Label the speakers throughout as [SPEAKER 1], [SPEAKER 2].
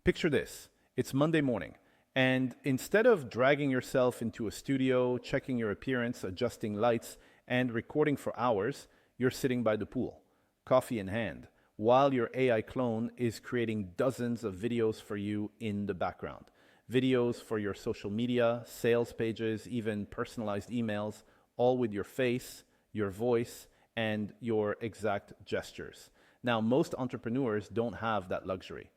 [SPEAKER 1] Picture this. It's Monday morning, and instead of dragging yourself into a studio, checking your appearance, adjusting lights, and recording for hours, you're sitting by the pool, coffee in hand, while your AI clone is creating dozens of videos for you in the background. Videos for your social media, sales pages, even personalized emails, all with your face, your voice, and your exact gestures. Now, most entrepreneurs don't have that luxury.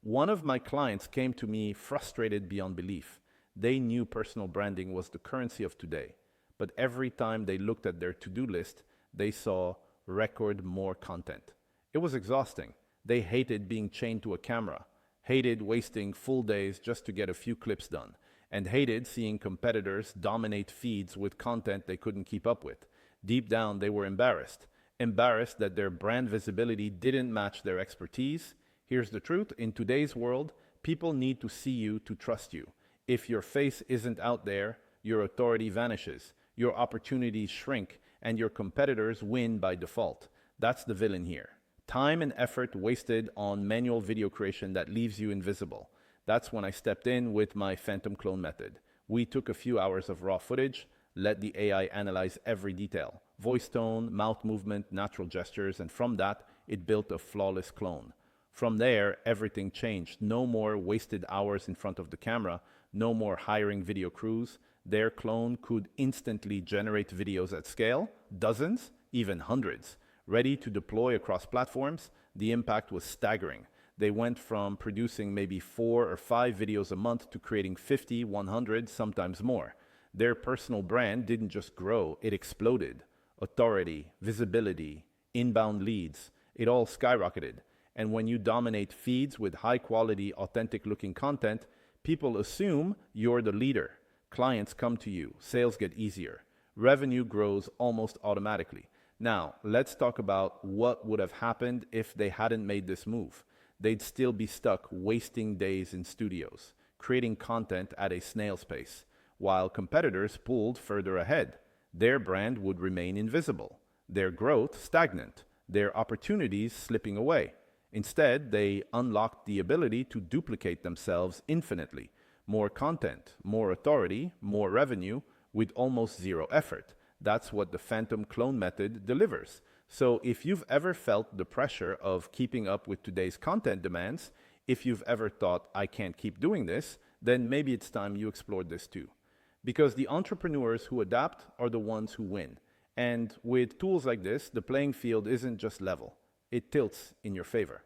[SPEAKER 1] One of my clients came to me frustrated beyond belief. They knew personal branding was the currency of today, but every time they looked at their to-do list, they saw record more content. It was exhausting. They hated being chained to a camera, hated wasting full days just to get a few clips done, and hated seeing competitors dominate feeds with content they couldn't keep up with. Deep down, they were embarrassed. Embarrassed that their brand visibility didn't match their expertise. Here's the truth. In today's world, people need to see you to trust you. If your face isn't out there, your authority vanishes, your opportunities shrink, and your competitors win by default. That's the villain here. Time and effort wasted on manual video creation that leaves you invisible. That's when I stepped in with my phantom clone method. We took a few hours of raw footage, let the AI analyze every detail, voice tone, mouth movement, natural gestures, and from that, it built a flawless clone. From there, everything changed. No more wasted hours in front of the camera, no more hiring video crews. Their clone could instantly generate videos at scale, dozens, even hundreds. Ready to deploy across platforms, the impact was staggering. They went from producing maybe 4 or 5 videos a month to creating 50, 100, sometimes more. Their personal brand didn't just grow, it exploded. Authority, visibility, inbound leads, it all skyrocketed. And when you dominate feeds with high quality, authentic looking content, people assume you're the leader. Clients come to you, sales get easier, revenue grows almost automatically. Now, let's talk about what would have happened if they hadn't made this move. They'd still be stuck wasting days in studios, creating content at a snail's pace, while competitors pulled further ahead. Their brand would remain invisible, their growth stagnant, their opportunities slipping away. Instead, they unlocked the ability to duplicate themselves infinitely. More content, more authority, more revenue, with almost zero effort. That's what the phantom clone method delivers. So if you've ever felt the pressure of keeping up with today's content demands, if you've ever thought, I can't keep doing this, then maybe it's time you explored this too. Because the entrepreneurs who adapt are the ones who win. And with tools like this, the playing field isn't just level, it tilts in your favor.